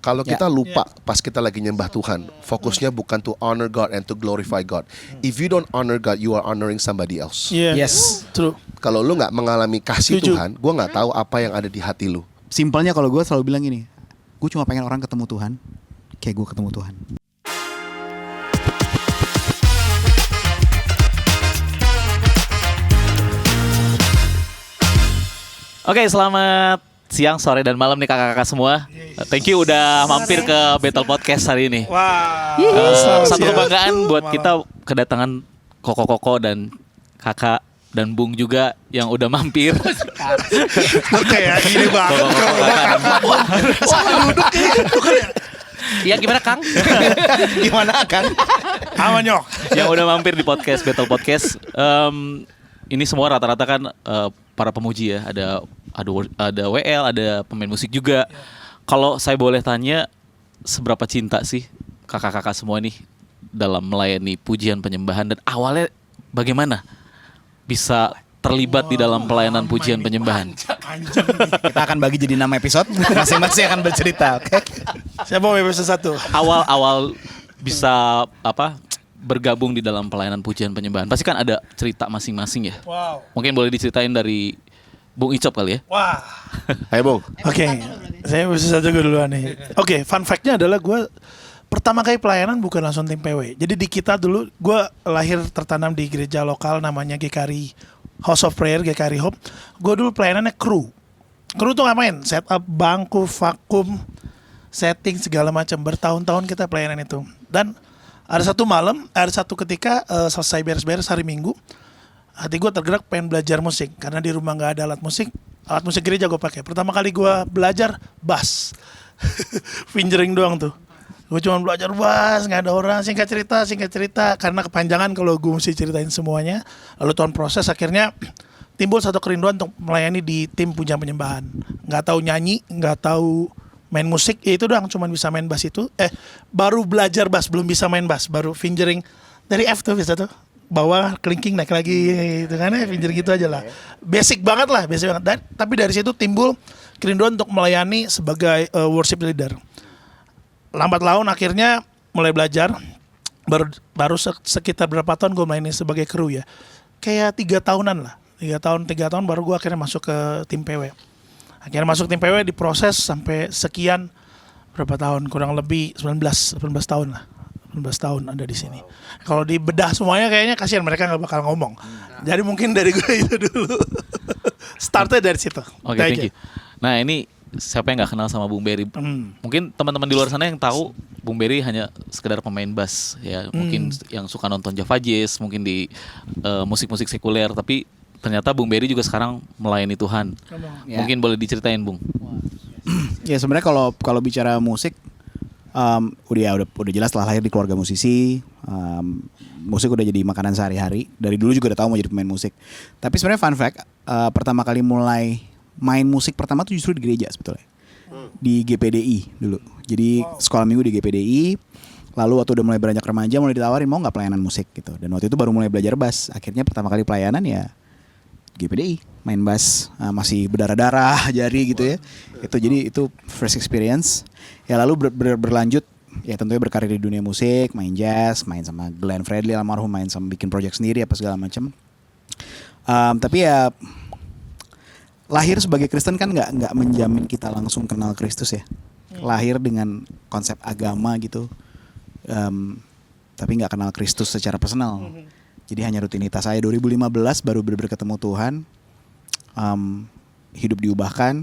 Kalau kita lupa pas kita lagi nyembah Tuhan, fokusnya bukan to honor God and to glorify God. If you don't honor God, you are honoring somebody else. Yes, true. Kalau lu nggak mengalami kasih Setuju. Tuhan, gue nggak tahu apa yang ada di hati lu. Simpelnya kalau gue selalu bilang gini, gue cuma pengen orang ketemu Tuhan kayak gue ketemu Tuhan. Oke, selamat siang, sore, dan malam nih kakak-kakak semua. Thank you udah mampir ke Battle Podcast hari ini. Wah. Satu kebanggaan buat kita kedatangan Koko dan kakak dan Bung juga yang udah mampir. Oke ya, gini banget. Ya gimana Kang? Gimana Kang? Aman nyok. Yang udah mampir di podcast Battle Podcast. Ini semua rata-rata kan para pemuji ya. Ada WL, ada pemain musik juga. Kalau saya boleh tanya, seberapa cinta sih kakak-kakak semua nih dalam melayani pujian penyembahan, dan awalnya bagaimana bisa terlibat di dalam pelayanan pujian penyembahan? Kita akan bagi jadi 6 episode, masing-masing akan bercerita. Oke? Siapa mau episode 1? Awal bisa bergabung di dalam pelayanan pujian penyembahan. Pasti kan ada cerita masing-masing ya. Wow. Mungkin boleh diceritain dari Bung Icop kali ya. Wah. Hai Bung. Oke, saya episode 1 gue duluan nih. Oke, fun fact-nya adalah gue pertama kali pelayanan bukan langsung tim PW. Jadi di kita dulu, gue lahir tertanam di gereja lokal namanya GKRI House of Prayer, GKRI Hope. Gue dulu pelayanannya kru. Kru tuh ngapain? Set up bangku, vakum, setting segala macam. Bertahun-tahun kita pelayanan itu. Dan ada satu ketika selesai beres-beres hari Minggu, hati gue tergerak pengen belajar musik. Karena di rumah gak ada alat musik gereja gue pakai. Pertama kali gue belajar bass. Fingering doang tuh. Gue cuma belajar bass, gak ada orang. Singkat cerita. Karena kepanjangan kalau gue mesti ceritain semuanya. Lalu tahun proses akhirnya timbul satu kerinduan untuk melayani di tim pujian penyembahan. Gak tahu nyanyi, gak tahu main musik, ya itu doang, cuman bisa main bass itu. Baru belajar bass, belum bisa main bass, baru fingering dari F tuh bisa tuh, bawah kelingking naik lagi, gitu kan ya, fingering gitu aja lah. Basic banget. Dan, tapi dari situ timbul kerinduan untuk melayani sebagai worship leader. Lambat laun akhirnya mulai belajar, baru sekitar berapa tahun gue melayani sebagai kru ya, kayak 3 tahunan lah, 3 tahun baru gue akhirnya masuk ke tim PW. Akhirnya masuk tim PW, diproses sampai sekian berapa tahun, kurang lebih 19 tahun lah. 19 tahun ada di sini. Kalau dibedah semuanya kayaknya kasihan, mereka nggak bakal ngomong. Jadi mungkin dari gue itu dulu. Startnya dari situ. Oke, thank you. Nah ini siapa yang nggak kenal sama Bung Berry? Mungkin teman-teman di luar sana yang tahu Bung Berry hanya sekedar pemain bass ya. Mungkin yang suka nonton Java Jazz, mungkin di musik-musik sekuler, tapi ternyata Bung Berry juga sekarang melayani Tuhan. Ya. Mungkin boleh diceritain Bung. Ya sebenarnya kalau bicara musik, udah jelas lah lahir di keluarga musisi. Musik udah jadi makanan sehari-hari. Dari dulu juga udah tahu mau jadi pemain musik. Tapi sebenarnya fun fact, pertama kali mulai main musik pertama tuh justru di gereja sebetulnya. Di GPDI dulu. Jadi sekolah minggu di GPDI. Lalu waktu udah mulai beranjak remaja, mulai ditawarin mau nggak pelayanan musik gitu. Dan waktu itu baru mulai belajar bass. Akhirnya pertama kali pelayanan ya GPDI, main bass, masih berdarah-darah jari gitu ya. Itu first experience. Ya lalu berlanjut ya tentunya berkarir di dunia musik, main jazz, main sama Glenn Fredly almarhum, main sama bikin project sendiri apa segala macam. Tapi ya lahir sebagai Kristen kan nggak menjamin kita langsung kenal Kristus ya. Lahir dengan konsep agama gitu, tapi nggak kenal Kristus secara personal. Jadi hanya rutinitas saya. 2015 baru benar-benar ketemu Tuhan, hidup diubahkan,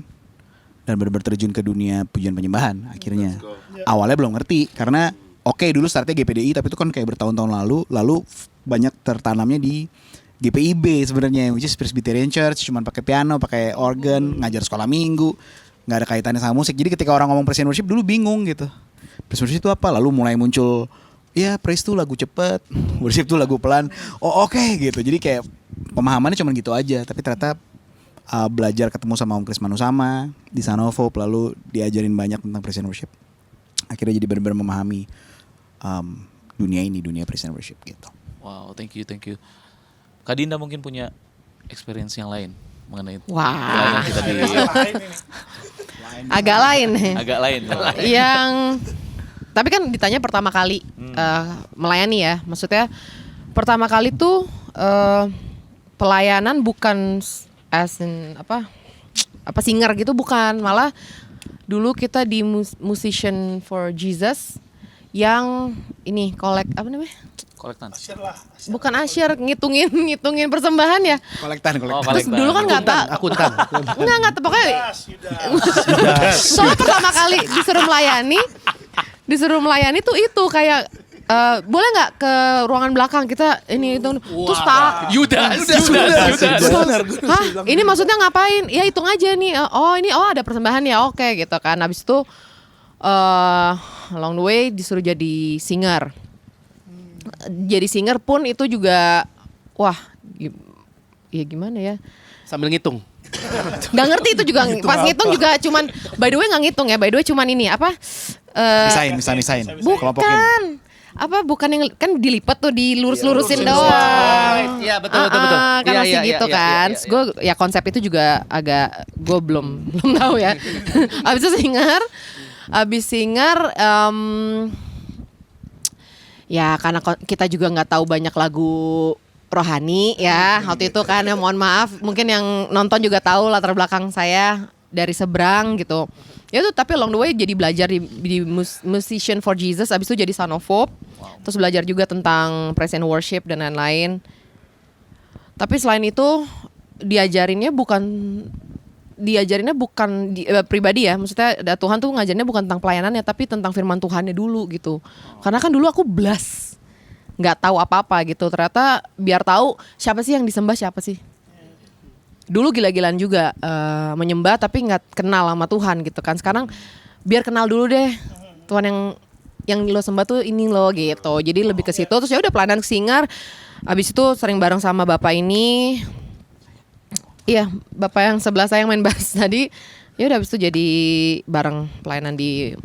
dan benar-benar terjun ke dunia pujian penyembahan akhirnya. Awalnya belum ngerti, karena dulu startnya GPDI, tapi itu kan kayak bertahun-tahun lalu banyak tertanamnya di GPIB sebenarnya, which is Presbyterian Church, cuman pakai piano, pakai organ, ngajar sekolah minggu, nggak ada kaitannya sama musik. Jadi ketika orang ngomong praise and worship dulu bingung gitu, praise and worship itu apa? Lalu mulai muncul, ya praise tuh lagu cepet, worship tuh lagu pelan. Oke gitu. Jadi kayak pemahamannya cuma gitu aja. Tapi ternyata belajar ketemu sama Om Kris Manusama di Sanovo, lalu diajarin banyak tentang praise and worship. Akhirnya jadi benar-benar memahami dunia praise and worship gitu. Wow, thank you. Kak Dinda mungkin punya experience yang lain mengenai Wah. kita di agak lain. Agak lain. Yang tapi kan ditanya pertama kali melayani ya, maksudnya pertama kali tuh pelayanan bukan as in apa singer gitu, bukan, malah dulu kita di Musician for Jesus yang ini apa namanya, Kolektan. bukan asyir, ngitungin persembahan ya. Kolektan. Terus dulu kan nggak tahu, Akuntan. nggak tahu pokoknya. Soalnya pertama kali disuruh melayani tuh itu kayak boleh nggak ke ruangan belakang kita ini itu terus Yudas. hah ini maksudnya ngapain ya, hitung aja nih, ini ada persembahan ya, oke gitu kan. Habis itu along the way disuruh jadi singer. Jadi singer pun itu juga wah ya gimana ya, Sambil ngitung. nggak ngerti itu juga. Pas ngitung juga cuman by the way nggak ngitung ya, by the way cuman ini apa Misain. bukan bukan yang kan dilipat tuh, dilurus-lurusin doang. Iya, betul. Kan Iya, masih iya, gitu iya, kan. iya, iya. Gue ya konsep itu juga agak gue belum tahu ya. Abis itu singer, ya karena kita juga nggak tahu banyak lagu rohani ya waktu itu kan, ya mohon maaf, mungkin yang nonton juga tahu latar belakang saya dari seberang gitu. Ya itu, tapi along the way jadi belajar di Musician for Jesus, abis itu jadi Son of Hope. Terus belajar juga tentang praise and worship dan lain-lain. Tapi selain itu diajarinnya bukan pribadi ya. Maksudnya Tuhan tuh ngajarinnya bukan tentang pelayanannya, tapi tentang firman Tuhannya dulu gitu. Karena kan dulu aku nggak tahu apa-apa gitu. Ternyata biar tahu siapa sih yang disembah, siapa sih. Dulu gila-gilaan juga menyembah tapi nggak kenal sama Tuhan gitu kan. Sekarang biar kenal dulu deh Tuhan yang lo sembah tuh ini lo gitu. Jadi lebih ke situ. Terus ya udah pelayanan singer. Abis itu sering bareng sama bapak ini. Iya, bapak yang sebelah saya yang main bass tadi. Ya udah abis itu jadi bareng pelayanan di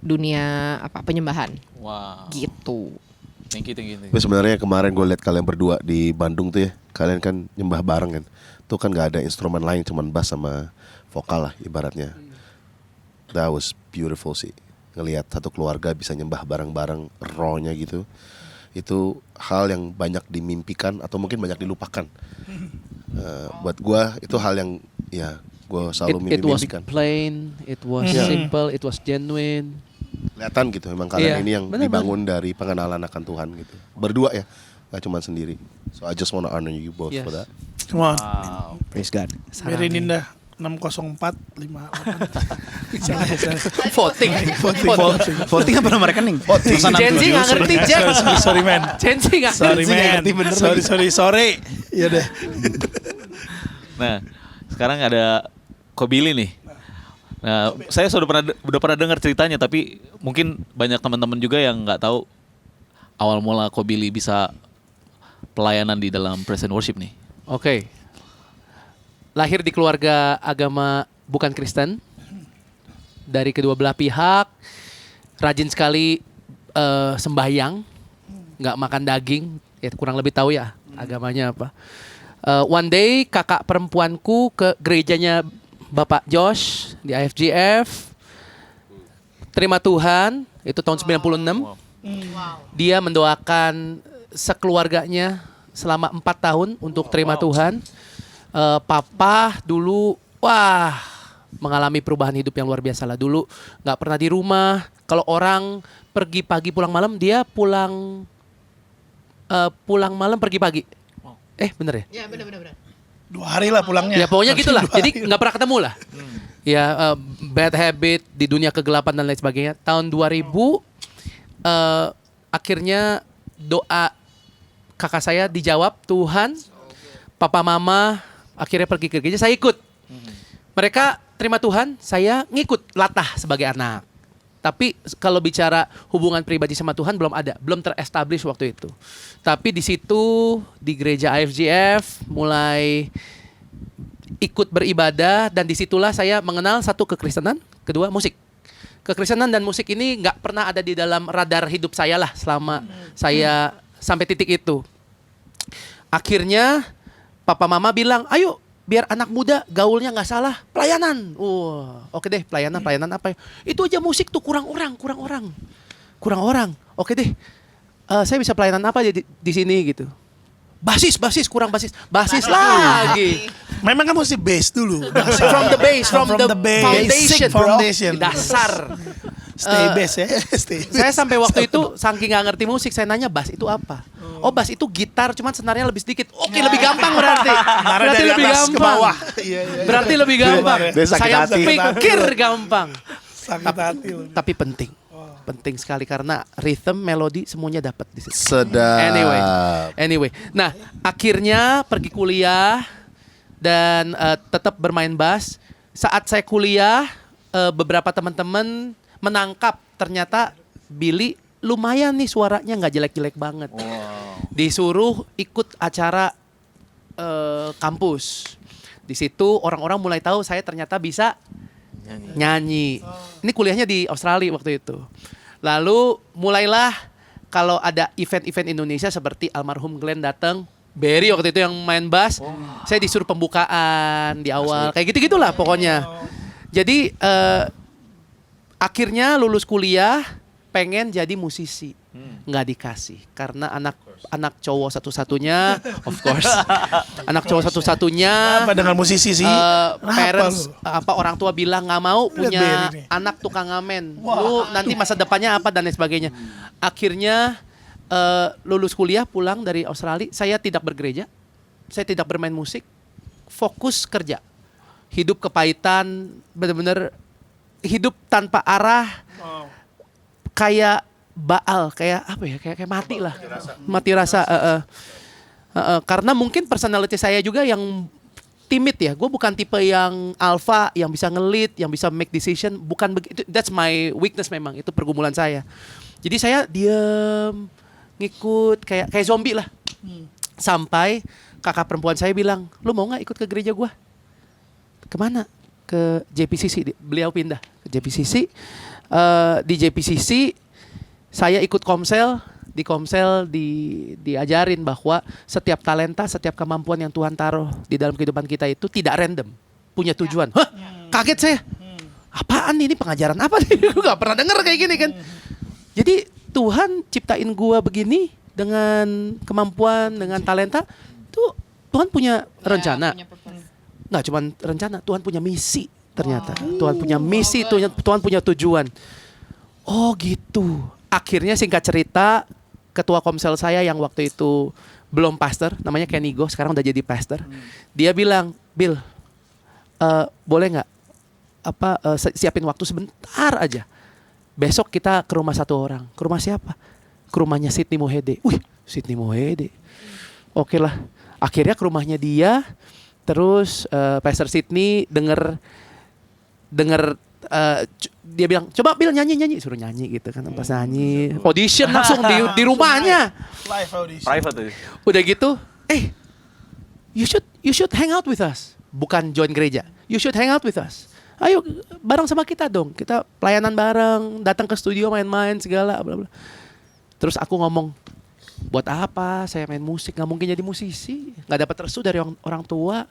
dunia penyembahan. Wow. Gitu. Thank you. Tapi sebenarnya kemarin gue lihat kalian berdua di Bandung tuh ya, kalian kan nyembah bareng kan. Tuh kan gak ada instrumen lain, cuman bass sama vokal lah ibaratnya. That was beautiful sih. Ngelihat satu keluarga bisa nyembah bareng-bareng, rohnya gitu. Itu hal yang banyak dimimpikan atau mungkin banyak dilupakan. Buat gue itu hal yang ya gue selalu It was mimpikan. plain, it was simple, it was genuine. Kelihatan gitu memang kalian Iya, ini yang bener, dibangun dari pengenalan akan Tuhan gitu. Berdua ya, gak cuma sendiri. So I just wanna honor you both Yes. for that. Come on. Praise God. Mary Ninda 60458. Voting apa nomor rekening? Gen Z nggak ngerti, Jack. Sorry man. Gen Z nggak Sorry ngerti. man. Sorry. Iya deh. Nah, sekarang ada Ko Billy nih. Nah, saya udah pernah dengar ceritanya, tapi mungkin banyak teman-teman juga yang nggak tahu awal mula Ko Billy bisa pelayanan di dalam praise and worship nih. Oke. Lahir di keluarga agama bukan Kristen. Dari kedua belah pihak, rajin sekali sembahyang, nggak makan daging. Ya kurang lebih tahu ya agamanya apa. One day kakak perempuanku ke gerejanya Bapak Josh di IFGF, terima Tuhan, itu tahun 96. Dia mendoakan sekeluarganya selama 4 tahun untuk terima Tuhan. Papa dulu, mengalami perubahan hidup yang luar biasa lah. Dulu nggak pernah di rumah. Kalau orang pergi pagi pulang malam, dia pulang malam pergi pagi. Bener ya? Ya benar. 2 hari lah pulangnya. Ya pokoknya gitulah. 2 hari. Jadi nggak pernah ketemu lah. Ya bad habit di dunia kegelapan dan lain sebagainya. Tahun 2000 akhirnya doa kakak saya dijawab Tuhan. Papa mama akhirnya pergi ke gereja, saya ikut. Mereka terima Tuhan, saya ngikut latah sebagai anak. Tapi kalau bicara hubungan pribadi sama Tuhan belum terestablish waktu itu. Tapi di situ di gereja IFGF mulai ikut beribadah dan disitulah saya mengenal satu kekristenan, kedua musik. Kekristenan dan musik ini nggak pernah ada di dalam radar hidup saya lah selama saya sampai titik itu. Akhirnya papa mama bilang, ayo biar anak muda gaulnya nggak salah, pelayanan. Oke deh, pelayanan apa? Itu aja musik tuh kurang orang. Oke deh, saya bisa pelayanan apa di sini gitu. Basis kurang basis lagi. Memang kan mesti base dulu. From the base, from the basic foundation, bro. foundation. Dasar. Stay base ya. Stay base. Saya sampai waktu itu saking gak ngerti musik, saya nanya bass itu apa? Oh, bass itu gitar, cuman senarnya lebih sedikit. Oke, lebih gampang berarti. Berarti dari lebih atas ke gampang. bawah. Berarti lebih gampang. Dia sakit Saya hati. pikir gampang. Sakit hati. Tapi penting. Penting sekali karena rhythm, melodi semuanya dapat di situ. Sedap. Anyway. Nah, akhirnya pergi kuliah dan tetap bermain bass. Saat saya kuliah, beberapa teman-teman menangkap ternyata Billy lumayan nih suaranya, nggak jelek-jelek banget. Disuruh ikut acara kampus. Di situ orang-orang mulai tahu saya ternyata bisa nyanyi. Ini kuliahnya di Australia waktu itu. Lalu mulailah kalau ada event-event Indonesia seperti almarhum Glenn datang, Barry waktu itu yang main bass, saya disuruh pembukaan di awal, kayak gitu-gitulah pokoknya. Jadi akhirnya lulus kuliah pengen jadi musisi, nggak dikasih karena anak cowok satu-satunya, of course, anak cowok satu-satunya. Apa dengan musisi sih? Parents orang tua bilang nggak mau Lihat punya Barry nih. anak tukang ngamen, lu nanti masa depannya apa dan lain sebagainya. Akhirnya lulus kuliah pulang dari Australia, saya tidak bergereja, saya tidak bermain musik, fokus kerja, hidup kepahitan, benar-benar hidup tanpa arah, kayak Baal, kayak apa ya, kayak mati lah, mati rasa. Karena mungkin personality saya juga yang timid ya, gue bukan tipe yang alpha, yang bisa nge-lead, yang bisa make decision, bukan begitu. That's my weakness memang, itu pergumulan saya. Jadi saya diem, ngikut kayak zombie lah. Sampai kakak perempuan saya bilang, lu mau nggak ikut ke gereja gue? Kemana? Ke JPCC, beliau pindah ke JPCC. Di JPCC saya ikut komsel, di komsel diajarin bahwa setiap talenta, setiap kemampuan yang Tuhan taruh di dalam kehidupan kita itu tidak random, punya tujuan. Hah? Kaget saya. Apaan ini, pengajaran apa nih? Gue gak pernah denger kayak gini kan. Jadi Tuhan ciptain gua begini dengan kemampuan, dengan talenta, tuh Tuhan punya rencana. Nggak cuma rencana, Tuhan punya misi ternyata. Tuhan punya misi, Tuhan punya tujuan. Oh gitu. Akhirnya singkat cerita, ketua komsel saya yang waktu itu belum pastor, namanya Kenny Go, sekarang udah jadi pastor. Dia bilang, Bill, boleh nggak siapin waktu sebentar aja. Besok kita ke rumah satu orang. Ke rumah siapa? Ke rumahnya Sidney Mohede. Wih, Sidney Mohede. Oke lah. Akhirnya ke rumahnya dia. Terus Pastor Sidney denger dia bilang, coba Bill nyanyi, suruh nyanyi gitu kan. Pas nyanyi, audition langsung di rumahnya. Live audition. Private tuh. Udah gitu, you should hang out with us. Bukan join gereja. You should hang out with us. Ayo bareng sama kita dong. Kita pelayanan bareng, datang ke studio main-main segala bla bla. Terus aku ngomong, buat apa saya main musik? Nggak mungkin jadi musisi. Nggak dapat restu dari orang tua.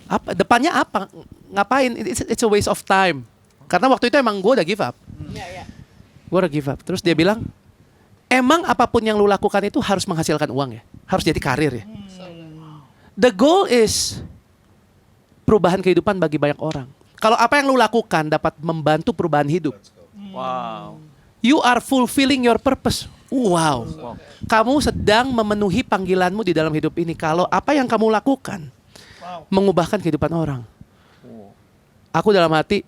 Apa depannya apa? Ngapain? It's a waste of time. Karena waktu itu emang gue udah give up. Gue udah give up. Terus dia bilang, emang apapun yang lu lakukan itu harus menghasilkan uang ya? Harus jadi karir ya? The goal is perubahan kehidupan bagi banyak orang. Kalau apa yang lu lakukan dapat membantu perubahan hidup. Wow. You are fulfilling your purpose. Wow. Kamu sedang memenuhi panggilanmu di dalam hidup ini. Kalau apa yang kamu lakukan mengubahkan kehidupan orang. Aku dalam hati,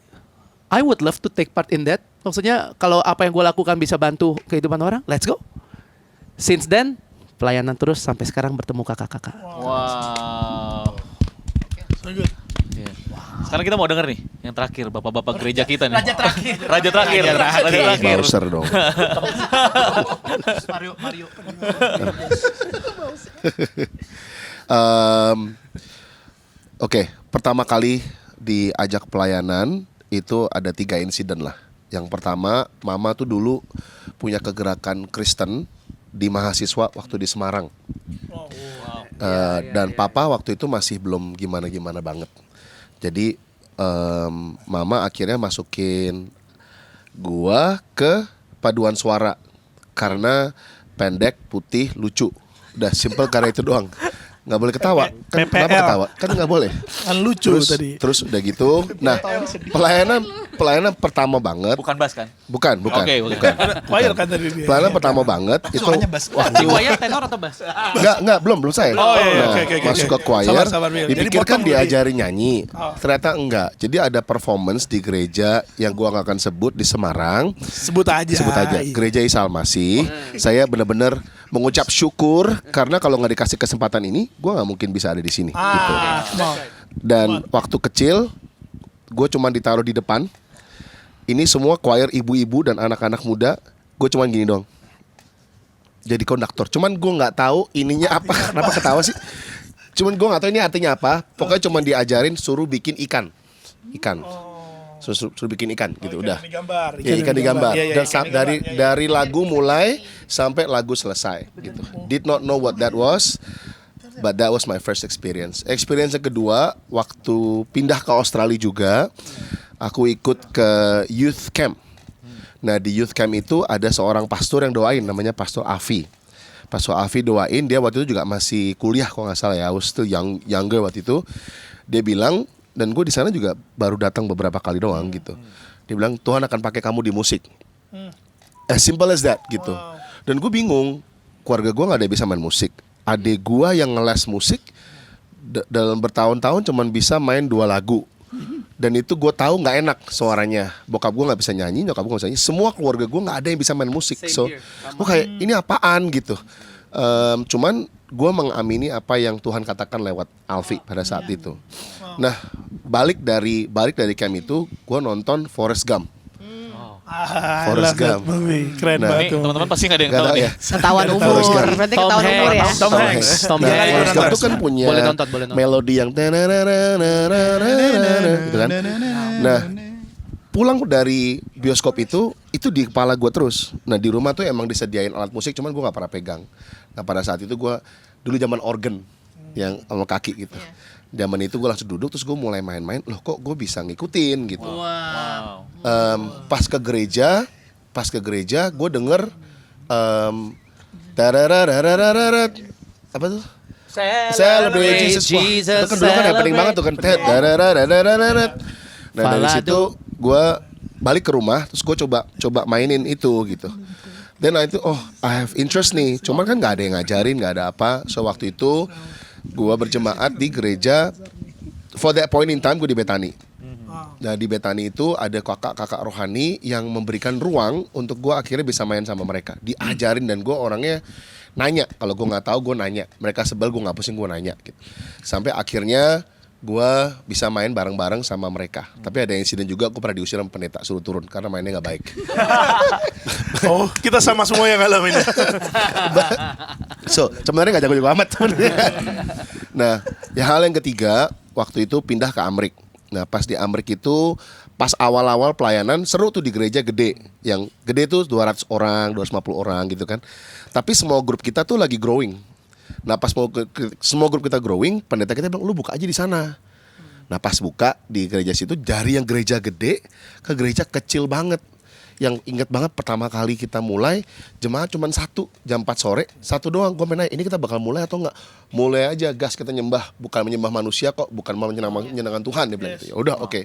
I would love to take part in that. Maksudnya kalau apa yang gue lakukan bisa bantu kehidupan orang, let's go. Since then, pelayanan terus sampai sekarang bertemu kakak-kakak. Wow. So good. Yeah. Sekarang kita mau denger nih yang terakhir bapak-bapak gereja kita nih. Raja terakhir. Raja terakhir. Bowser dong. Mario. Oke, pertama kali diajak pelayanan itu ada 3 insiden lah. Yang pertama, mama tuh dulu punya kegerakan Kristen di mahasiswa waktu di Semarang. Dan papa waktu itu masih belum gimana-gimana banget. Jadi mama akhirnya masukin gua ke paduan suara karena pendek, putih, lucu. Udah simple karena itu doang. Nggak boleh ketawa. Kan PPL. kenapa ketawa? Kan nggak boleh. Kan lucu tadi. Terus udah gitu. Nah, pelayanan pertama banget. Bukan bass kan? Bukan. Oke. Bukan. Choir kan tadi dia. Pelayanan pertama banget itu Si Wayat tenor atau bass? belum saya. Oh, iya, Nah, oke. masuk ke choir, Sabar, Bil. Jadi dipikir kan potong dulu, diajarin nyanyi, ternyata enggak. Jadi ada performance di gereja yang gua nggak akan sebut di Semarang. Sebut aja. Gereja Isa Al-Masih. Saya benar-benar mengucap syukur karena kalau nggak dikasih kesempatan ini, gua nggak mungkin bisa ada di sini. Gitu. Mau. Dan waktu kecil, gue cuma ditaruh di depan. Ini semua choir ibu-ibu dan anak-anak muda. Gue cuma gini dong. Jadi konduktor. Cuman gue nggak tahu ininya apa. Kenapa ketawa sih? Cuman gue nggak tahu ini artinya apa. Pokoknya cuma diajarin suruh bikin ikan. Suruh bikin ikan gitu. Udah. Ikan digambar. Iya, Dan dari lagu mulai sampai lagu selesai gitu. Did not know what that was. But that was my first experience. Experience yang kedua, waktu pindah ke Australia juga, aku ikut ke youth camp. Nah di youth camp itu ada seorang pastor yang doain, namanya Pastor Afi. Pastor Afi doain, dia waktu itu juga masih kuliah kalau nggak salah ya, I was still younger waktu itu. Dia bilang, dan gue di sana juga baru datang beberapa kali doang gitu. Dia bilang Tuhan akan pakai kamu di musik. As simple as that gitu. Dan gue bingung, keluarga gue nggak ada yang bisa main musik. Adik gua yang ngeles musik dalam bertahun-tahun cuman bisa main 2 lagu. Dan itu gue tahu nggak enak suaranya. Bokap gue nggak bisa nyanyi, nyokap gue nggak bisa nyanyi. Semua keluarga gue nggak ada yang bisa main musik. So, gue kayak ini apaan gitu. Cuman gue mengamini apa yang Tuhan katakan lewat Alfi pada saat itu. Nah, balik dari camp itu, gue nonton Forrest Gump. Forrest Gump. Keren Nah, banget tuh. Teman-teman pasti nggak ada yang Nggak tahu tahu nih. ya. Ketahuan umur. Forrest Gump. Berarti Tom ketahuan umur ya. Hanks. Tom Hanks. Tom Nah, Hanks. Forrest Gump itu kan punya Boleh nonton. melodi yang gitu kan. Nah, pulang dari bioskop itu di kepala gue terus. Nah di rumah tuh emang disediain alat musik, cuman gue nggak pernah pegang. Nah pada saat itu gue dulu zaman organ yang sama kaki gitu. Zaman itu gue langsung duduk terus gue mulai main-main. Loh kok gue bisa ngikutin gitu. Wow. Pas ke gereja gue denger tararararararat. Apa tuh? Celebrate Jesus. Wah, itu kan dulu kan yang penting banget tuh kan. Tararararararat. Nah dari situ gue balik ke rumah terus gue coba mainin itu gitu. Dan itu I have interest nih. Cuman kan nggak ada yang ngajarin, nggak ada apa. So waktu itu gue berjemaat di gereja. For that point in time gue di Bethany. Nah di Bethany itu ada kakak-kakak rohani yang memberikan ruang untuk gue akhirnya bisa main sama mereka. Diajarin dan gue orangnya nanya. Kalau gue nggak tahu gue nanya. Mereka sebel gue nggak pusing gue nanya. Gitu. Sampai akhirnya gue bisa main bareng-bareng sama mereka. Tapi ada insiden juga gue pernah diusir sama pendeta suruh turun karena mainnya nggak baik. Oh, kita sama semua yang ngalamin. So sebenarnya nggak jago-jago amat sebenarnya. Nah, hal yang ketiga waktu itu pindah ke Amrik. Nah pas di Amrik itu pas awal-awal pelayanan seru tuh di gereja gede. Yang gede tuh 200 orang, 250 orang gitu kan. Tapi semua grup kita tuh lagi growing. Nah pas semua grup kita growing, pendeta kita bilang lu buka aja di sana. Nah pas buka di gereja situ dari yang gereja gede ke gereja kecil banget. Yang inget banget pertama kali kita mulai jemaat cuma 1 jam 4 sore, 1 doang. Gue main ini kita bakal mulai atau enggak? Mulai aja gas kita nyembah, bukan menyembah manusia kok, bukan menyenangkan Tuhan dia bilang gitu. Ya udah oke.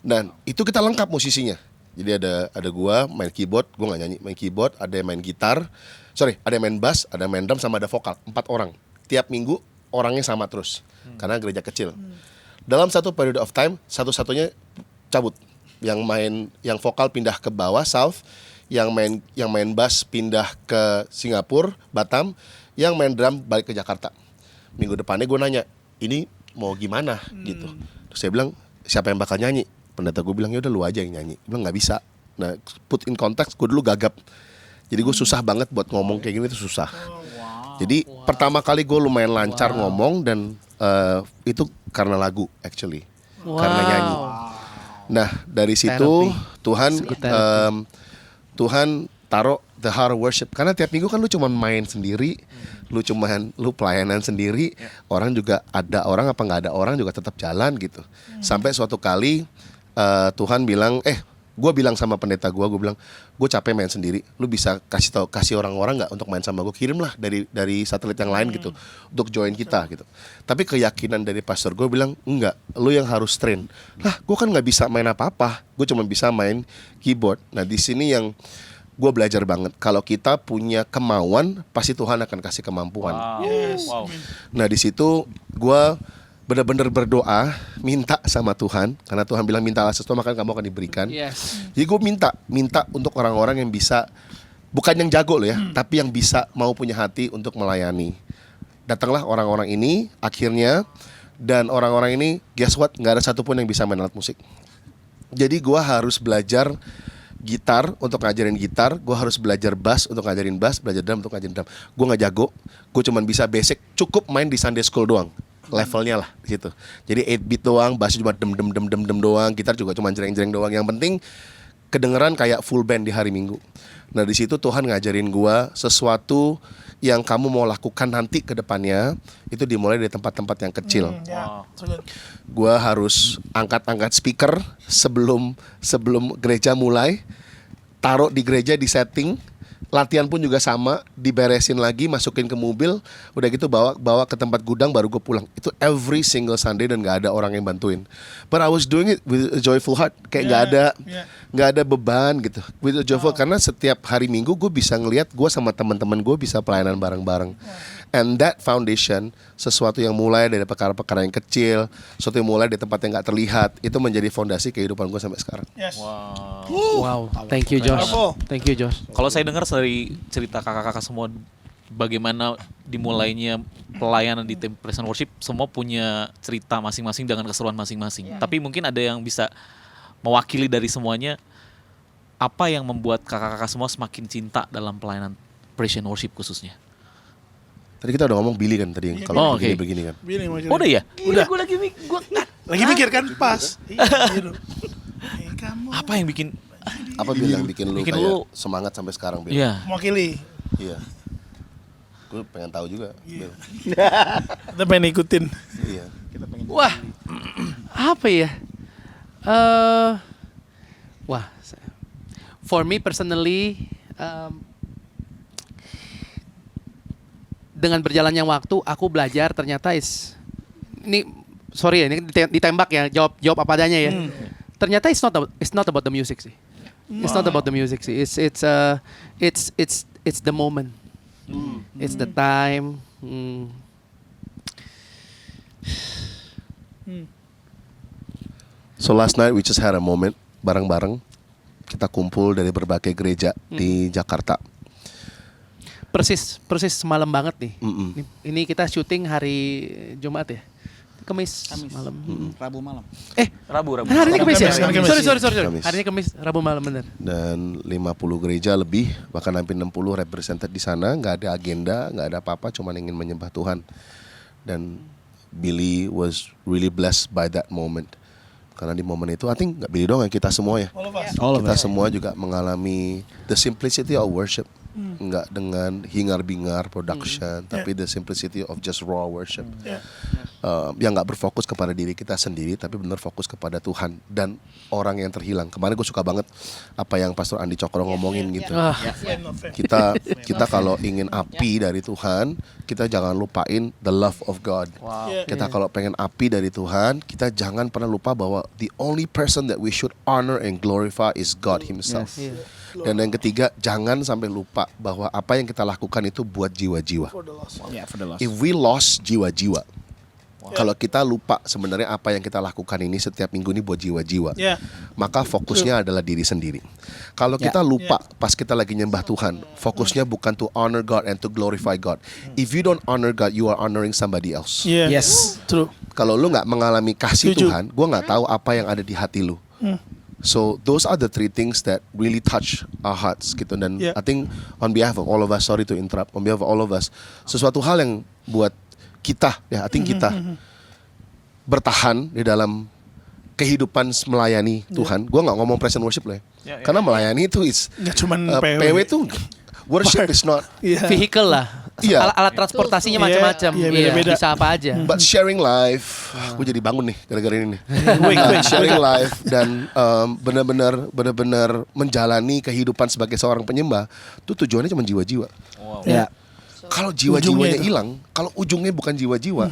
Dan itu kita lengkap musisinya. Jadi ada gua main keyboard, gua nggak nyanyi, main keyboard, ada yang main gitar, ada yang main bass, ada yang main drum sama ada vokal, 4 orang. Tiap minggu orangnya sama terus, karena gereja kecil. Dalam satu period of time, satu-satunya cabut, yang vokal pindah ke bawah South, yang main bass pindah ke Singapura, Batam, yang main drum balik ke Jakarta. Minggu depannya gue nanya, ini mau gimana gitu. Terus saya bilang, siapa yang bakal nyanyi? Pendeta gue bilang, ya udah lu aja yang nyanyi. Gue bilang nggak bisa. Nah, put in context, gue dulu gagap. Jadi gue susah banget buat ngomong kayak gini tuh susah. Jadi pertama kali gue lumayan lancar ngomong dan itu karena lagu actually, karena nyanyi. Nah dari situ Tuhan taruh the heart of worship. Karena tiap minggu kan lu cuma main sendiri, lu pelayanan sendiri, orang juga ada orang apa nggak ada orang juga tetap jalan gitu. Sampai suatu kali Tuhan bilang, gue bilang sama pendeta gue bilang, gue capek main sendiri, lu bisa kasih orang-orang nggak untuk main sama gue, kirimlah dari satelit yang lain gitu, untuk join kita gitu. Tapi keyakinan dari pastor gue bilang, enggak, lu yang harus train. Lah, gue kan nggak bisa main apa-apa, gue cuma bisa main keyboard. Nah di sini yang gue belajar banget, kalau kita punya kemauan, pasti Tuhan akan kasih kemampuan. Wow. Nah di situ gue benar-benar berdoa, minta sama Tuhan, karena Tuhan bilang mintalah sesuatu maka kamu akan diberikan. Yes. Jadi gue minta untuk orang-orang yang bisa, bukan yang jago loh ya, tapi yang bisa mau punya hati untuk melayani. Datanglah orang-orang ini akhirnya, dan orang-orang ini guess what, nggak ada satupun yang bisa main alat musik. Jadi gue harus belajar gitar untuk ngajarin gitar, gue harus belajar bass untuk ngajarin bass, belajar drum untuk ngajarin drum. Gue nggak jago, gue cuma bisa basic, cukup main di Sunday School doang. Levelnya lah gitu. Jadi 8 beat doang, bass cuma dem doang, gitar juga cuma jreng doang. Yang penting kedengeran kayak full band di hari Minggu. Nah di situ Tuhan ngajarin gua sesuatu yang kamu mau lakukan nanti ke depannya itu dimulai dari tempat-tempat yang kecil. Gua harus angkat speaker sebelum gereja mulai, taruh di gereja di setting. Latihan pun juga sama, diberesin lagi, masukin ke mobil, udah gitu bawa ke tempat gudang baru gue pulang. Itu every single Sunday dan nggak ada orang yang bantuin. But I was doing it with a joyful heart, kayak nggak ada beban gitu. With a joyful karena setiap hari Minggu gue bisa ngelihat gue sama teman-teman gue bisa pelayanan bareng-bareng. And that foundation, sesuatu yang mulai dari perkara-perkara yang kecil, sesuatu yang mulai dari tempat yang nggak terlihat, itu menjadi fondasi kehidupan gue sampai sekarang. Wow. Thank you Josh. Thank you Josh. Kalau saya dengar dari cerita kakak-kakak semua bagaimana dimulainya pelayanan di tim Praise and Worship, semua punya cerita masing-masing dengan keseruan masing-masing. Tapi mungkin ada yang bisa mewakili dari semuanya, apa yang membuat kakak-kakak semua semakin cinta dalam pelayanan Praise and Worship khususnya? Tadi kita udah ngomong Billy kan tadi, kalau begini kan. Oh udah ya? Udah. Gue Lagi mikir kan pas. Gitu. Kamu Apa yang bikin Apa Bill yang bikin lu Bikin kayak lu- semangat sampai sekarang Bill? Iya. mewakili. Iya. Gue pengen tahu juga. Bill. Kita pengen ikutin. Iya. Wah, apa ya? For me personally, dengan berjalannya waktu, aku belajar ternyata ini ditembak ya, jawab apa adanya ya. Ternyata it's not about the music sih. It's not about the music sih. It's the moment. It's the time. So last night we just had a moment bareng-bareng. Kita kumpul dari berbagai gereja di Jakarta. Persis semalam banget nih. Mm-mm. Ini kita syuting hari Jumat ya. Kamis malam. Rabu malam. Rabu. Hari ini Kamis ya? Kamis. Sorry. Kamis. Hari ini Kamis, Rabu malam bener. Dan 50 gereja lebih, bahkan hampir 60 represented di sana. Nggak ada agenda, nggak ada apa-apa, cuma ingin menyembah Tuhan. Dan Billy was really blessed by that moment. Karena di momen itu, I think nggak Billy doang, kita semua ya. Kita semua juga mengalami the simplicity of worship. Nggak dengan hingar-bingar production, tapi the simplicity of just raw worship. Yang nggak berfokus kepada diri kita sendiri, tapi benar fokus kepada Tuhan dan orang yang terhilang. Kemarin gue suka banget apa yang Pastor Andi Cokro ngomongin gitu. Kita kalau ingin api dari Tuhan, kita jangan lupain the love of God. Kita kalau pengen api dari Tuhan, kita jangan pernah lupa bahwa the only person that we should honor and glorify is God Himself. Dan yang ketiga, jangan sampai lupa bahwa apa yang kita lakukan itu buat jiwa-jiwa. Yeah, for the lost. If we lost jiwa-jiwa, kalau kita lupa sebenarnya apa yang kita lakukan ini setiap minggu ini buat jiwa-jiwa, maka fokusnya adalah diri sendiri. Kalau kita lupa pas kita lagi nyembah Tuhan, fokusnya bukan to honor God and to glorify God. If you don't honor God, you are honoring somebody else. Yes. True. Kalau lu nggak mengalami kasih Setuju. Tuhan, gue nggak tahu apa yang ada di hati lu. So those are the three things that really touch our hearts gitu. Dan I think on behalf of all of us, sorry to interrupt, on behalf of all of us, sesuatu hal yang buat kita, ya I think kita bertahan di dalam kehidupan melayani Tuhan. Gue nggak ngomong praise and worship lah ya. Karena melayani itu Nggak cuman PW itu worship is not. Iya. Vehicle lah. Iya. Alat transportasinya Iya, macam-macam. iya, beda-beda. Bisa apa aja. But sharing life, gue jadi bangun nih gara-gara ini nih. Wake. Sharing life dan benar-benar menjalani kehidupan sebagai seorang penyembah, itu tujuannya cuma jiwa-jiwa. Ya. Kalau jiwa-jiwanya Ujungnya itu. hilang, kalau ujungnya bukan jiwa-jiwa,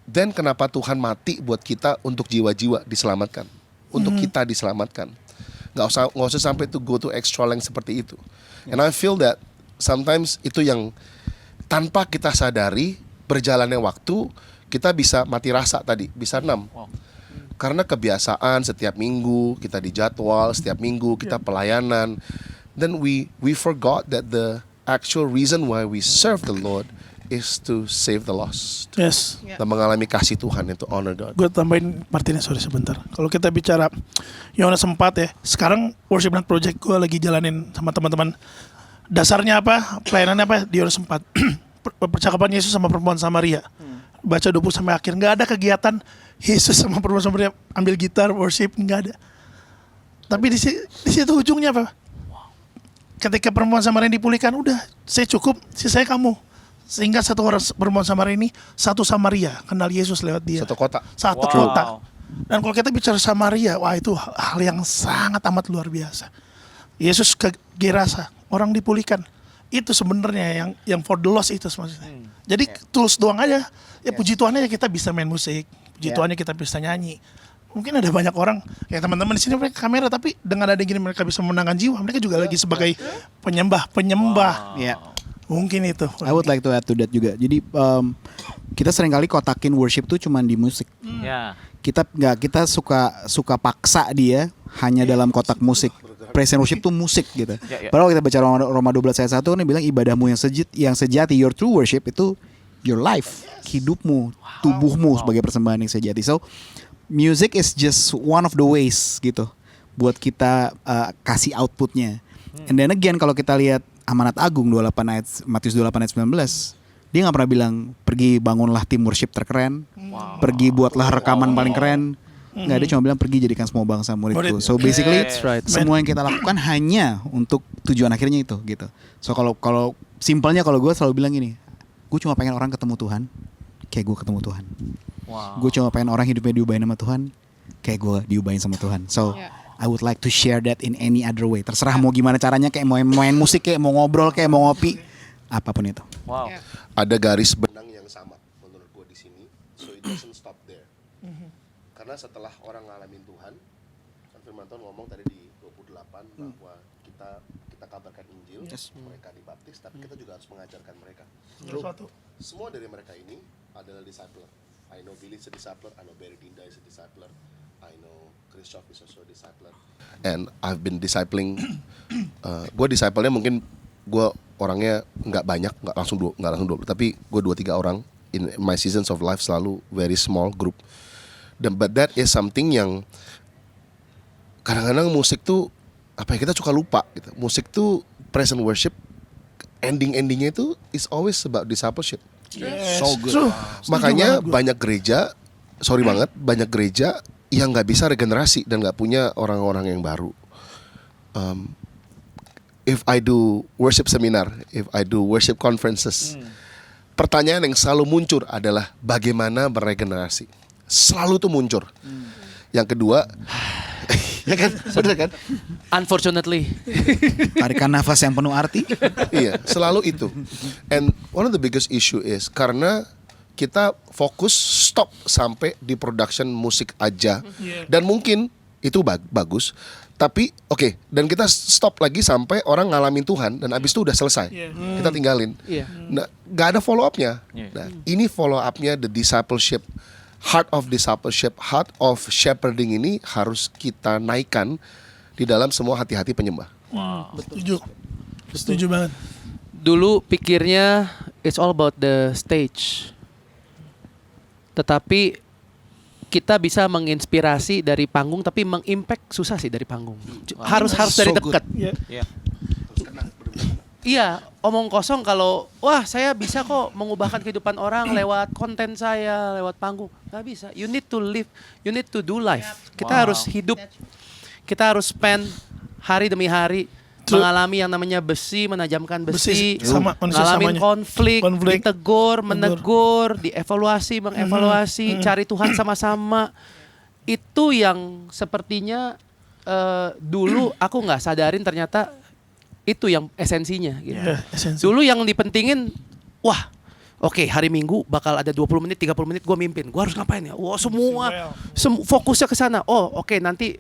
then kenapa Tuhan mati buat kita untuk jiwa-jiwa diselamatkan, untuk kita diselamatkan? Nggak usah sampai to go to extra length seperti itu. And I feel that sometimes itu yang tanpa kita sadari berjalannya waktu kita bisa mati rasa tadi, bisa 6. Karena kebiasaan setiap minggu kita dijadwal, setiap minggu kita pelayanan, then we forgot that the actual reason why we serve the Lord is to save the lost. Yes. Dan mengalami kasih Tuhan itu honor God. Gue tambahin Martinez, sorry sebentar. Kalau kita bicara Yohanes 4 ya, sekarang Worship Night Project gue lagi jalanin sama teman-teman. Dasarnya apa? Pelayanannya apa? Di Yohanes 4. Percakapan Yesus sama perempuan Samaria. Baca 20 sampai akhir. Nggak ada kegiatan Yesus sama perempuan Samaria ambil gitar, worship, nggak ada. Tapi di situ ujungnya apa? Ketika perempuan Samaria dipulihkan, udah, saya cukup, sisanya kamu. Sehingga satu orang perempuan Samaria ini, satu Samaria kenal Yesus lewat dia. Satu kota. Satu kota. Dan kalau kita bicara Samaria, wah itu hal yang sangat amat luar biasa. Yesus ke Gerasa, orang dipulihkan. Itu sebenarnya yang for the lost itu maksudnya. Jadi tools doang aja. Ya puji Tuhan aja kita bisa main musik, puji Tuhannya kita bisa nyanyi. Mungkin ada banyak orang, ya teman-teman di sini mereka kamera, tapi dengan ada gini mereka bisa memenangkan jiwa. Mereka juga lagi sebagai penyembah. Ya. Mungkin itu. I would like to add to that juga. Jadi kita seringkali kotakin worship tuh cuman di musik. Ya. Kita suka paksa dia hanya dalam kotak musik. Praise and worship tuh musik gitu. Padahal kita baca Roma 12 ayat 1 nih bilang ibadahmu yang sejati, your true worship itu your life, hidupmu, tubuhmu sebagai persembahan yang sejati. So music is just one of the ways gitu buat kita kasih outputnya. And then again kalau kita lihat Amanat Agung 28 ayat Matius 28 ayat 19, dia nggak pernah bilang pergi bangunlah tim worship terkeren, pergi buatlah rekaman paling keren. Nggak, dia cuma bilang pergi jadikan semua bangsa muridku. So basically semua yang kita lakukan hanya untuk tujuan akhirnya itu gitu. So kalau simpelnya kalau gue selalu bilang gini, gue cuma pengen orang ketemu Tuhan kayak gue ketemu Tuhan. Gue cuma pengen orang hidupnya diubahin sama Tuhan kayak gue diubahin sama Tuhan. So I would like to share that in any other way. Terserah mau gimana caranya, kayak mau main musik, kayak mau ngobrol, kayak mau ngopi, apapun itu. Ada garis benang yang sama menurut gue di sini. So it doesn't stop there. Karena setelah orang ngalamin Tuhan, kan firman Tuhan ngomong tadi di 28 bahwa kita kabarkan Injil, mereka dibaptis, tapi kita juga harus mengajarkan mereka. Semua dari mereka ini adalah discipler. I know Billy is a discipler, I know Barry Dinda is a discipler, I know Chris Chop is also a discipler. And I've been discipling. Gue disciple-nya mungkin gue orangnya nggak banyak, nggak langsung 20, tapi gue 2-3 orang. In my seasons of life selalu very small group. But that is something yang kadang-kadang musik tuh apa ya, kita suka lupa gitu. Musik tuh praise and worship, endingnya itu is always about discipleship. So good. Makanya banyak gereja, banyak gereja yang nggak bisa regenerasi dan nggak punya orang-orang yang baru. If I do worship seminar, if I do worship conferences, pertanyaan yang selalu muncul adalah bagaimana beregenerasi. Selalu tuh muncul. Yang kedua, ya kan, benar kan? Unfortunately. Tarikan nafas yang penuh arti. Iya, selalu itu. And one of the biggest issue is karena kita fokus stop sampai di production musik aja. Dan mungkin itu bagus, tapi oke, dan kita stop lagi sampai orang ngalamin Tuhan dan abis itu udah selesai. Kita tinggalin. Nah, gak ada follow up-nya. Nah, ini follow up-nya, the discipleship, heart of shepherding ini harus kita naikkan di dalam semua hati-hati penyembah. Setuju banget. Dulu pikirnya it's all about the stage. Tetapi kita bisa menginspirasi dari panggung, tapi mengimpact susah sih dari panggung. Harus dari dekat. Iya, omong kosong kalau wah saya bisa kok mengubahkan kehidupan orang lewat konten saya, lewat panggung. Nggak bisa. You need to live, you need to do life. Kita harus hidup, kita harus spend hari demi hari mengalami yang namanya besi, menajamkan besi, sama manusia ngalamin samanya. konflik, Konflik. ditegur, menegur, dievaluasi, mengevaluasi, cari Tuhan sama-sama. Itu yang sepertinya dulu aku nggak sadarin ternyata itu yang esensinya gitu. Ya, esensi. Dulu yang dipentingin, wah, oke, hari Minggu bakal ada 20 menit, 30 menit gue mimpin. Gue harus ngapain ya? Wah, semua fokusnya ke sana. Oh, oke, nanti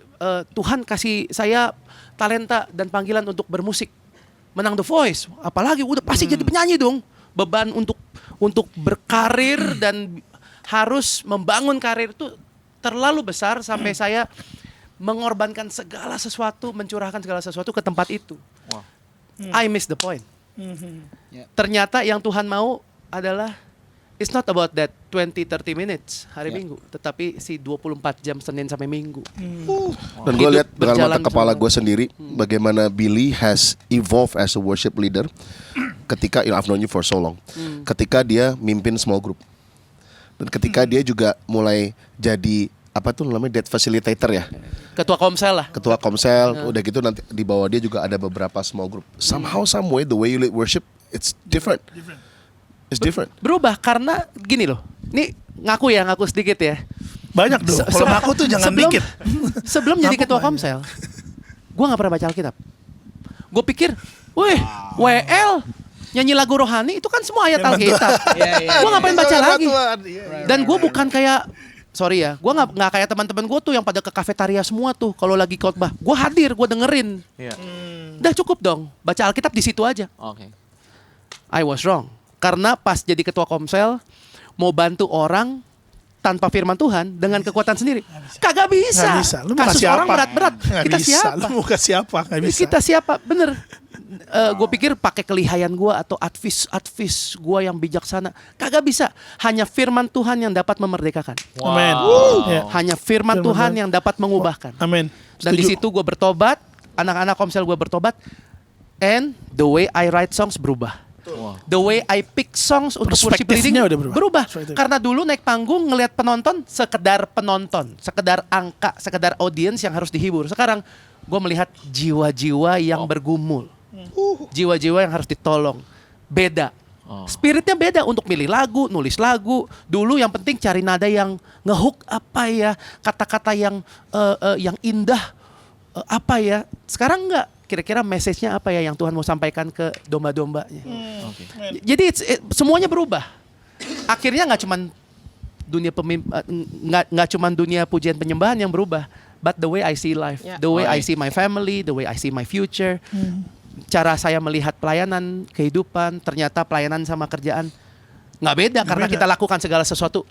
Tuhan kasih saya talenta dan panggilan untuk bermusik. Menang The Voice, apalagi udah pasti jadi penyanyi dong. Beban untuk berkarir dan harus membangun karir itu terlalu besar sampai saya mengorbankan segala sesuatu, mencurahkan segala sesuatu ke tempat itu. Wow. I miss the point. Ternyata yang Tuhan mau adalah it's not about that 20-30 minutes hari Minggu, tetapi si 24 jam Senin sampai Minggu. Dan gue Hidup lihat dengan mata berjalan kepala sama. gue sendiri bagaimana Billy has evolved as a worship leader ketika I've known you for so long. Ketika dia mimpin small group. Dan ketika dia juga mulai jadi apa tuh namanya debt facilitator ya. Ketua Komsel lah. Ketua Komsel, udah gitu nanti di bawah dia juga ada beberapa small group. Somehow some way the way you lead worship it's different. It's different. Berubah karena gini loh. Nih ngaku sedikit ya. Banyak dong. Kalau ngaku tuh jangan dikit. Sebelum jadi Ngaku ketua banyak. Komsel, gue nggak pernah baca Alkitab. Gue pikir, wih, WL nyanyi lagu rohani itu kan semua ayat Alkitab. Gue ngapain baca lagi? Dan gue bukan kayak, sorry ya, gue nggak kayak teman-teman gue tuh yang pada ke kafetaria semua tuh kalau lagi khotbah. Gue hadir, gue dengerin. Iya. Udah cukup dong, baca Alkitab di situ aja. Oke. I was wrong. Karena pas jadi ketua Komsel, mau bantu orang tanpa firman Tuhan dengan kekuatan sendiri. Kagak bisa. Nggak bisa. Lu mau Kasus kasih orang apa? berat-berat. Nggak Kita bisa. siapa? Lu mau kasih apa? Nggak bisa. Kita siapa? Bener. Gue pikir pakai kelihayan gue atau advis gue yang bijaksana. Kagak bisa. Hanya firman Tuhan yang dapat memerdekakan. Amin. Ya. Hanya firman Firman Tuhan Tuhan. yang dapat mengubahkan. Amin. Dan di situ gue bertobat, anak-anak Komsel gue bertobat, and the way I write songs berubah. The way I pick songs untuk worship leading Perspektifnya udah berubah. Perspektif. Karena dulu naik panggung ngelihat penonton, sekedar angka, sekedar audiens yang harus dihibur. Sekarang gue melihat jiwa-jiwa yang bergumul, jiwa-jiwa yang harus ditolong. Beda. Spiritnya beda untuk milih lagu, nulis lagu. Dulu yang penting cari nada yang ngehook apa ya, kata-kata yang indah apa ya. Sekarang enggak. Kira-kira message-nya apa ya yang Tuhan mau sampaikan ke domba-dombanya. Jadi semuanya berubah. Akhirnya nggak cuman dunia nggak cuman dunia pujian penyembahan yang berubah, but the way I see life, the way I see my family, the way I see my future. Cara saya melihat pelayanan, kehidupan, ternyata pelayanan sama kerjaan nggak beda karena kita lakukan segala sesuatu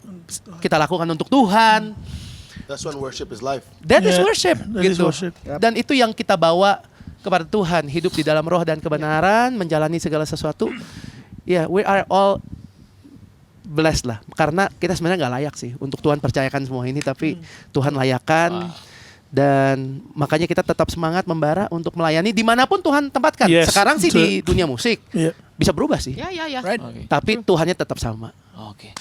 kita lakukan untuk Tuhan. That's when worship is life. That is Yeah, worship that is gitu. worship. Dan itu yang kita bawa kepada Tuhan, hidup di dalam roh dan kebenaran, menjalani segala sesuatu. Ya, we are all blessed lah. Karena kita sebenarnya nggak layak sih untuk Tuhan percayakan semua ini, tapi Tuhan layakan. Dan makanya kita tetap semangat membara untuk melayani dimanapun Tuhan tempatkan. Yes, Sekarang sih di betul. dunia musik Iya. bisa berubah sih. Ya. Oke. Tapi Tuhannya tetap sama. Oke.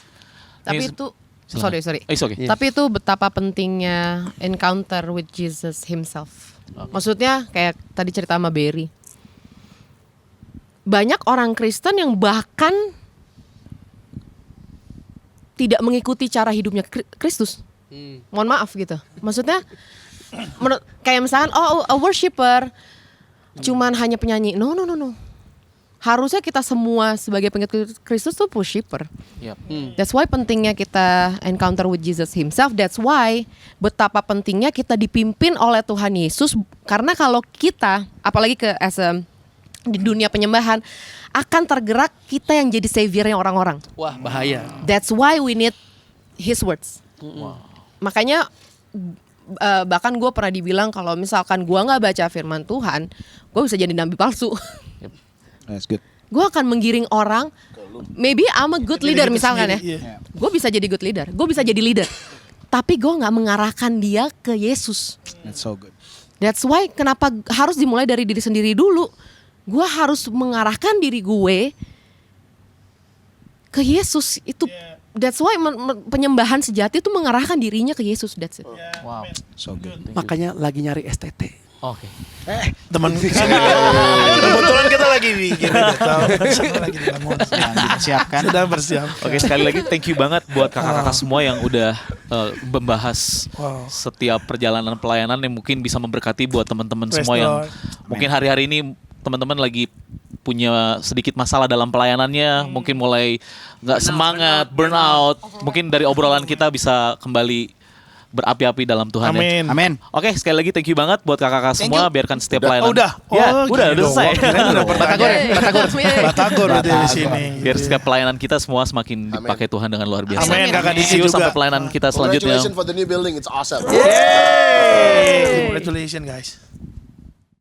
Tapi Ini- itu Silakan. sorry. It's okay. Iya. Tapi itu betapa pentingnya encounter with Jesus himself. Maksudnya kayak tadi cerita sama Berry. Banyak orang Kristen yang bahkan tidak mengikuti cara hidupnya Kristus. Mohon maaf gitu. Maksudnya kayak misalkan a worshiper cuman hanya penyanyi. No. Harusnya kita semua sebagai pengikut Kristus tuh worshiper. Yap. That's why pentingnya kita encounter with Jesus himself. That's why betapa pentingnya kita dipimpin oleh Tuhan Yesus. Karena kalau kita, apalagi di dunia penyembahan, akan tergerak kita yang jadi saviornya orang-orang. Wah, bahaya. That's why we need His words. Makanya bahkan gue pernah dibilang kalau misalkan gue nggak baca firman Tuhan, gue bisa jadi nabi palsu. That's good. Gue akan menggiring orang. Maybe I'm a good leader misalkan ya. Iya. Gue bisa jadi good leader. Gue bisa jadi leader. Tapi gue nggak mengarahkan dia ke Yesus. That's so good. That's why kenapa harus dimulai dari diri sendiri dulu. Gue harus mengarahkan diri gue ke Yesus. Itu that's why penyembahan sejati itu mengarahkan dirinya ke Yesus. That's it. Wow. So good. Makanya lagi nyari STT. Oke. Teman kebetulan kita lagi di gini tahu lagi dibangun. Sedang dipersiapkan. Sedang bersiap. Oke, sekali lagi thank you banget buat kakak-kakak semua yang udah membahas Wow. setiap perjalanan pelayanan yang mungkin bisa memberkati buat teman-teman Praise semua the yang Lord. mungkin hari-hari ini teman-teman lagi punya sedikit masalah dalam pelayanannya, mungkin mulai nggak semangat, burnout. Mungkin dari obrolan kita bisa kembali berapi-api dalam Tuhan ya. Amin. Amin. Oke, sekali lagi thank you banget buat kakak-kakak semua. Biarkan setiap pelayanan. Oh, udah. Ya, Oh, udah gitu. selesai. Kirain udah Batagor ya? Batagor udah di sini. Biar setiap pelayanan kita semua semakin dipakai Tuhan dengan luar biasa. Amin, Kakak Diki See you juga. sampai pelayanan kita selanjutnya. Congratulations for the new building, it's awesome. Congratulations guys.